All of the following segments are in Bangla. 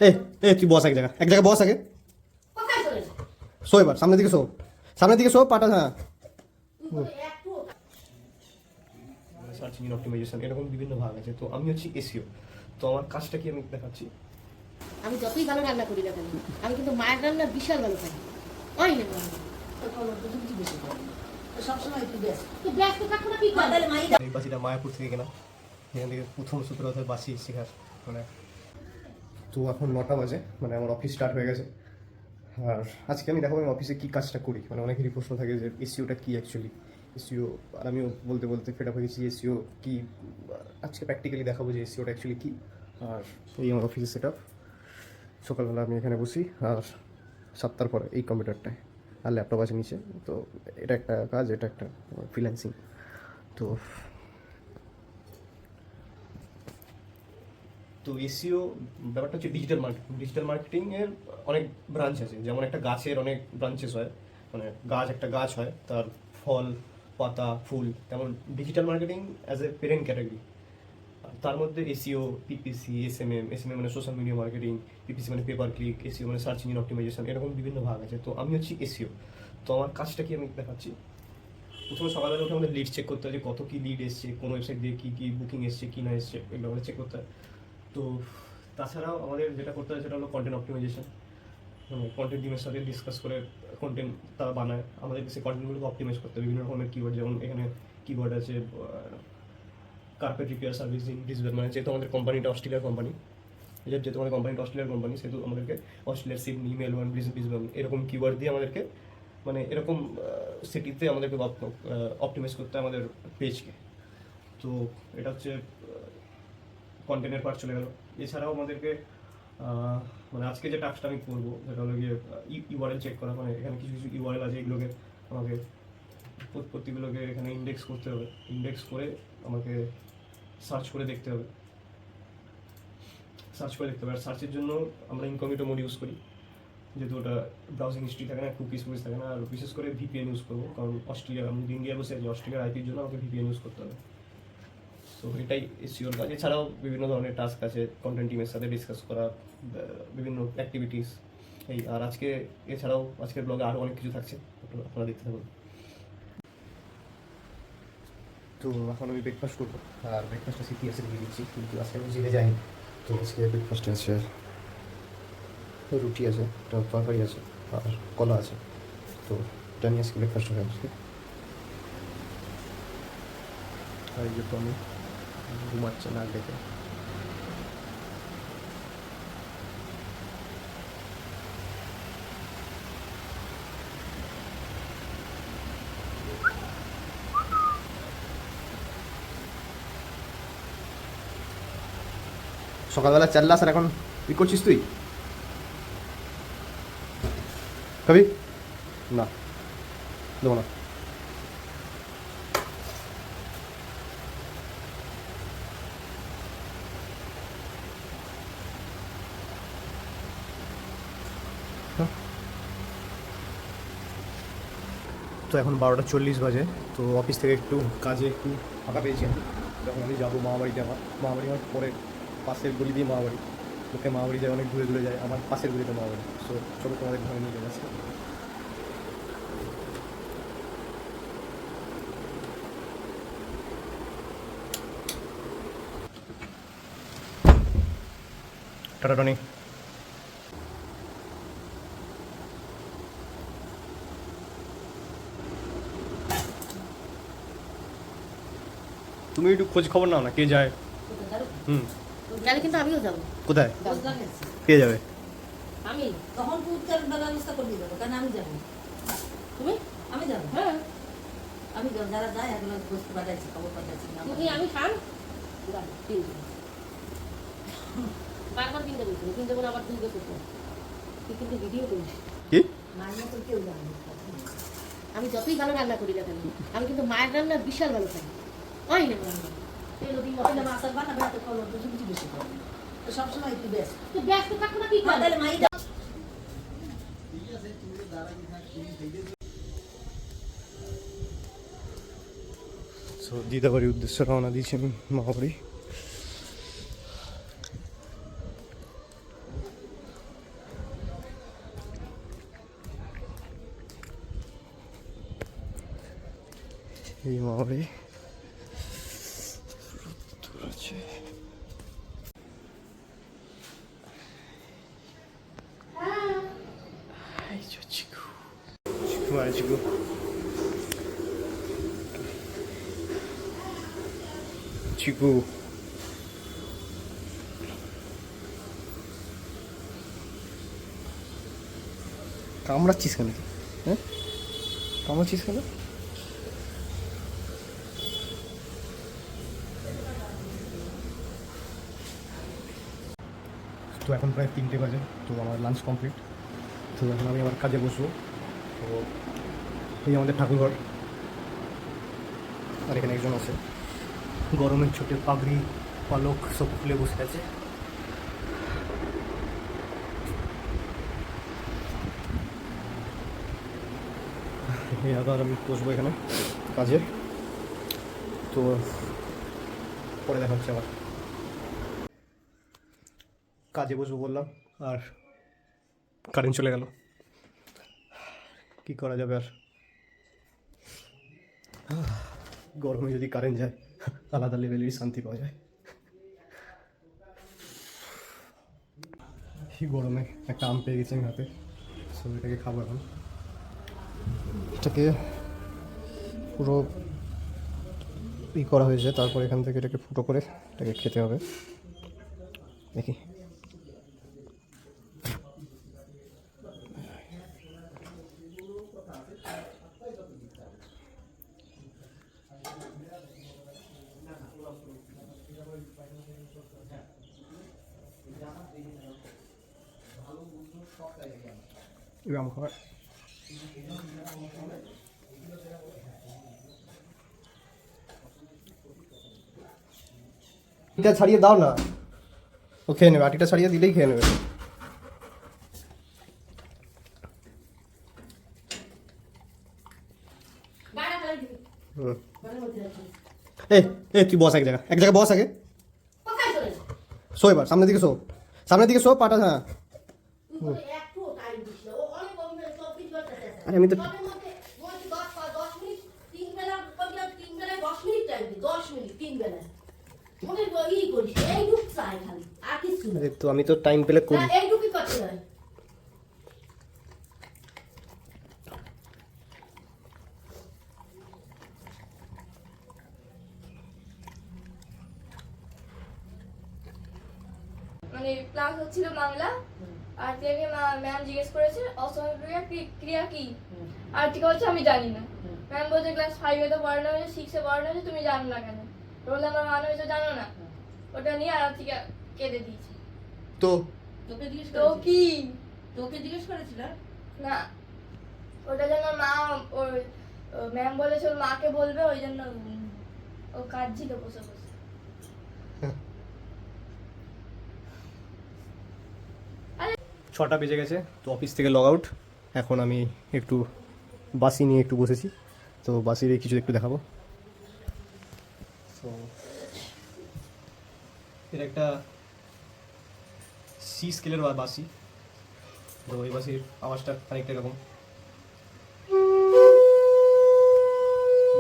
এ এ তুই বস এক জায়গায় বস আগে। শো এবার সামনের দিকে শো, সামনের দিকে শো পাটা। হ্যাঁ, সার্চ ইঞ্জিন অপটিমাইজেশন এরকম বিভিন্ন ভাগ আছে। তো আমি হচ্ছি এসইও। তো আমার কাজটা কি আমি দেখাচ্ছি। আমি যতই ভালো রান্না করি না কেন, আমি কিন্তু মায়ের রান্না বিশাল ভালো খাই। ওই না এই বাসিটা মায়াপুর থেকে কেনা, এখান থেকে প্রথম সূত্রধার বাসি শেখার মানে। তো এখন 9টা বাজে, মানে আমার অফিস স্টার্ট হয়ে গেছে। আর আজকে আমি দেখাবো আমি অফিসে কী কাজটা করি। মানে অনেকেরই প্রশ্ন থাকে যে এসইওটা কী অ্যাকচুয়ালি এসইও, আর আমিও বলতে বলতে ফেড আপ হয়ে গেছি এসইও কী। আজকে প্র্যাকটিক্যালি দেখাবো যে এসইওটা অ্যাকচুয়ালি কী। আর এই আমার অফিসের সেট আপ। সকালবেলা আমি এখানে বসি, আর 7টার পরে এই কম্পিউটারটায়, আর ল্যাপটপ আছে নিচে। তো এটা একটা কাজ, এটা একটা ফ্রিল্যান্সিং। তো তো এসইও ব্যাপারটা হচ্ছে ডিজিটাল মার্কেটিং। ডিজিটাল মার্কেটিংয়ের অনেক ব্রাঞ্চ আছে, যেমন একটা গাছের অনেক ব্রাঞ্চেস হয়, মানে একটা গাছ হয়, তার ফল, পাতা, ফুল, তেমন digital marketing as a parent category. তার মধ্যে এসইও, পিপিসি, এসএমএম মানে সোশ্যাল মিডিয়া মার্কেটিং, পিপিসি মানে পেপার ক্লিক, এসইও মানে সার্চ ইঞ্জিন অপটিমাইজেশন, এরকম বিভিন্ন ভাগ আছে। তো আমি হচ্ছি এসইও। তো আমার কাজটা কি আমি দেখাচ্ছি। প্রথমে সকালবেলা উঠে আমাদের লিড চেক করতে হয় যে কত কী লিড এসছে, কোন ওয়েবসাইট দিয়ে কী কী বুকিং এসছে কী না এসছে, এগুলো আমাদের চেক করতে হয়। তো তাছাড়াও আমাদের যেটা করতে হয় সেটা হলো কন্টেন্ট অপটিমাইজেশন। মানে কন্টেন্ট টিমের সাথে ডিসকাস করে কন্টেন্ট তারা বানায়, আমাদেরকে সেই কন্টেন্টগুলোকে অপটিমাইজ করতে হয়। বিভিন্ন রকমের কিওয়ার্ড, যেমন এখানে কিওয়ার্ড আছে carpet repair service in Brisbane. মানে যেহেতু আমাদের কোম্পানিটা অস্ট্রেলিয়ার কোম্পানি, যেহেতু আমাদের কোম্পানিটা অস্ট্রেলিয়ার কোম্পানি, সেহেতু আমাদেরকে অস্ট্রেলিয়ার সিডনি, মেলবোর্ন, ব্রিসবেন এরকম কিওয়ার্ড দিয়ে আমাদেরকে, মানে এরকম সিটিতে আমাদেরকে অপটিমাইজ করতে হয় আমাদের পেজকে। তো এটা হচ্ছে কন্টেন্টের পার্ট চলে গেল। এছাড়াও আমাদেরকে মানে আজকে যে টাস্কটা আমি করবো সেটা হলো গিয়ে ইউআরএল চেক করা। মানে এখানে কিছু কিছু ইউআরএল আছে, এগুলোকে আমাকে প্রত্যেকগুলোকে এখানে ইন্ডেক্স করতে হবে। ইন্ডেক্স করে আমাকে সার্চ করে দেখতে হবে। আর সার্চের জন্য আমরা ইনকগনিটো মোড ইউজ করি, যেহেতু ওটা ব্রাউজিং হিস্ট্রি থাকে না, কুকিজ থাকে না। আর বিশেষ করে ভিপিএন ইউজ করবো, কারণ অস্ট্রেলিয়া, আমি ইন্ডিয়া বসে আছি, অস্ট্রেলিয়ার আইপির জন্য আমাকে ভিপিএন ইউজ করতে হবে। তো এটাই এসইওর কাজ। এছাড়াও বিভিন্ন ধরনের টাস্ক আছে, কন্টেন্ট টিমের সাথে ডিসকাস করা, বিভিন্ন অ্যাক্টিভিটিস এই। আর এছাড়াও আজকের ব্লগে আরও অনেক কিছু থাকছে, আপনারা দেখতে থাকুন। তো এখন আমি ব্রেকফাস্ট করবো, আর ব্রেকফাস্টটা সিটিএসে দিয়ে দিচ্ছি, কিন্তু আজকে আমি জিমে যাইনি। তো আজকে ব্রেকফাস্টে আছে রুটি আছে, একটা তরকারি আছে, আর কলা আছে। তো এটা নিয়ে আজকে ব্রেকফাস্ট হয়ে আসছে। আর এই যে তো আমি ঘুমাচ্ছে না দেখে। সকালবেলা চাল্লাস, আর এখন কি করছিস তুই? কবি না দেবো না। তো এখন 12টা 40 বাজে। তো অফিস থেকে একটু কাজে একটু ফাঁকা পেয়েছি আমি। যখন আমি যাবো মামাবাড়িতে, মামাবাড়ি আমার পরে পাশের গলি দিয়ে মামাবাড়ি। লোকে মামাবাড়ি যায়, অনেক দূরে দূরে যায়, আমার পাশের গলিতে মামাবাড়ি। সো চলো তোমাদের ঘরে নিয়ে যাচ্ছে। Tata Tony. তুমি একটু খোঁজ খবর নাও না, কে যায়। গেলে কিন্তু আমিও যাবো। কোথায় কে যাবে? আমি তখন পুরস্কার ব্যবস্থা করে দেবো, কারণ আমি যাবো। তুমি? আমি যাবো, হ্যাঁ আমি যাবো। যারা যায় এগুলো বস্তু পাঠাচ্ছি, খবর পাঠাচ্ছি। তুমি আমি খান তিনজন বারবার কিনতে বলছি, কিনতে বলে আবার 2 বছর পর তুই কিন্তু ভিডিও করিস। কি মায়ের মতো কেউ জানে না। আমি যতই ভালো রান্না করি না কেন, আমি কিন্তু মায়ের রান্না বিশাল ভালো খাই। ওই না তেল দিন তাহলে মাছের বানাবে, এত খবর বুঝি বুঝি বেশি করে। তো সবসময় একটু ব্যস্ত। তো ব্যস্ত থাকো না কি করে? তাহলে মাই সো দিদাবাড়ির উদ্দেশ্যে রওনা দিয়েছি আমি মামাবাড়ি। এই মারে আছে চিকু মারে চিকু চিকু কামড়াচ্ছিস কেন তুই? হ্যাঁ কামড়াচ্ছিস কেন? তো এখন প্রায় 3টে বাজে, তো আমার লাঞ্চ কমপ্লিট। তো এখন আমি আমার কাজে বসবো। তো এই আমাদের ঠাকুরঘর, আর এখানে একজন আছে গরমের ছোটে পাগড়ি পালক সব খুলে বসে আছে। এই আবার আমি বসবো এখানে কাজে। তো পরে দেখা হচ্ছে আবার। কাজে বসবো বললাম আর কারেন্ট চলে গেল, কি করা যাবে আর। গরমে যদি কারেন্ট যায় আলাদা লেভেলেরই শান্তি পাওয়া যায়। এই গরমে একটা আম পেয়ে গেছি আমি হাতে, সো এটাকে খাবো এখন। এটাকে পুরো ই করা হয়েছে, তারপর এখান থেকে এটাকে ফুটো করে এটাকে খেতে হবে। দেখি আম খাবার। এটা ছাড়িয়ে দাও না, ও খেয়ে নেবে। আটিটা ছাড়িয়ে দিলেই খেয়ে নেবে। হুম এই এই তুই বস এক জায়গায় বস আগে। শো এবার সামনের দিকে শো পাটা। হ্যাঁ আরে আমি তো তো আমি তো টাইম পেলে করি। মানে ক্লাস হচ্ছিল বাংলা, আর থেকে ম্যাম জিজ্ঞেস করেছে অসময় ক্রিয়া কি, আর ঠিক হচ্ছে আমি জানি না। ম্যাম বলছে ক্লাস 5-এ তো পড়ানো হয়েছে, 6-এ পড়ানো হয়েছে, তুমি জানো না কেন? রোল নাম্বার 1 হয়েছে জানো না? ওটা নিয়ে আর থেকে কেটে দিয়েছি। তো তোকে জিজ্ঞেস তো করেছিল? কি তোকে জিজ্ঞেস করেছিল? না, ওটা জন্য মা ওর ম্যাম বলেছে ওর মাকে বলবে, ওই জন্য ও কাঁদছিল বসে বসে। 6টা বেজে গেছে, তো অফিস থেকে লগ আউট। এখন আমি একটু বাসি নিয়ে একটু বসেছি, তো বাসির কিছু একটু দেখাবো। তো এটা একটা সি স্কেলের বাসি, তো এই বাসির আওয়াজটা খানিকটা এরকম।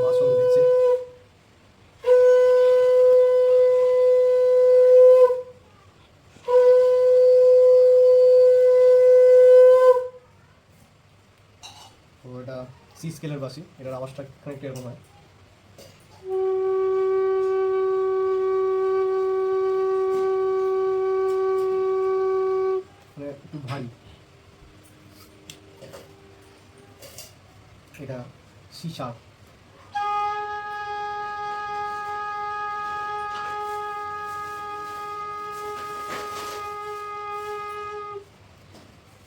বাসন দিচ্ছে। তো এটা সি স্কেলের বাসি, এটার আওয়াজটা খানিকটা এরকম হয়। মানে একটু ভারী। এটা সি শার্প।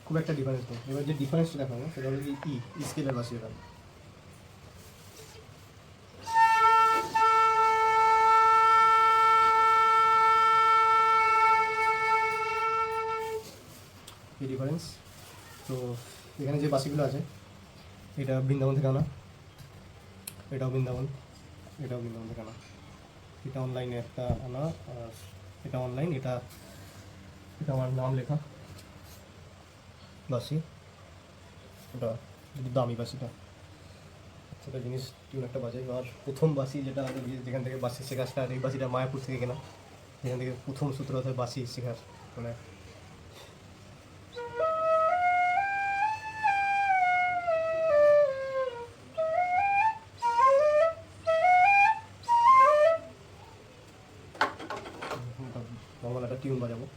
খুব একটা ডিফারেন্স নেই। এবার যে ডিফারেন্সটা দেখাবো সেটা হলো ই স্কেলের বাসি। এটা এই ডিফারেন্স। তো এখানে যে বাসিগুলো আছে, এটা বৃন্দাবন থেকে আনা, এটাও বৃন্দাবন থেকে আনা। এটা অনলাইনে একটা আনা, আর এটা অনলাইন। এটা আমার নাম লেখা বাসি, ওটা দামি বাসিটা। সেটা জিনিস টিউন একটা বাজাই। আর প্রথম বাসি যেটা আমি যেখান থেকে বাসি শেখা স্টার্ট, এই বাসিটা মায়াপুর থেকে কেনা, যেখান থেকে প্রথম সূত্র হয় বাসি শেখার। মানে নর্মাল একটা টিউন বাজাবো।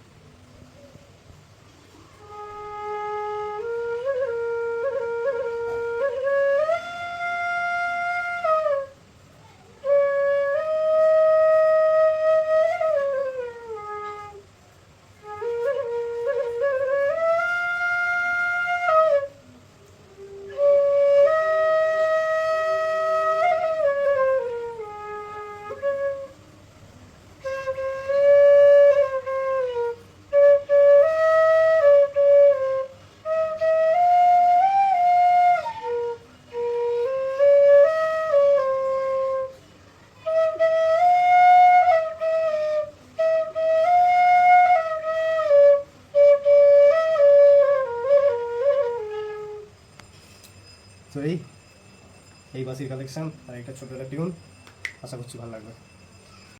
তো এই বাসির কালেকশন আর একটা ছোটো একটা টিউন, আশা করছি ভালো লাগবে।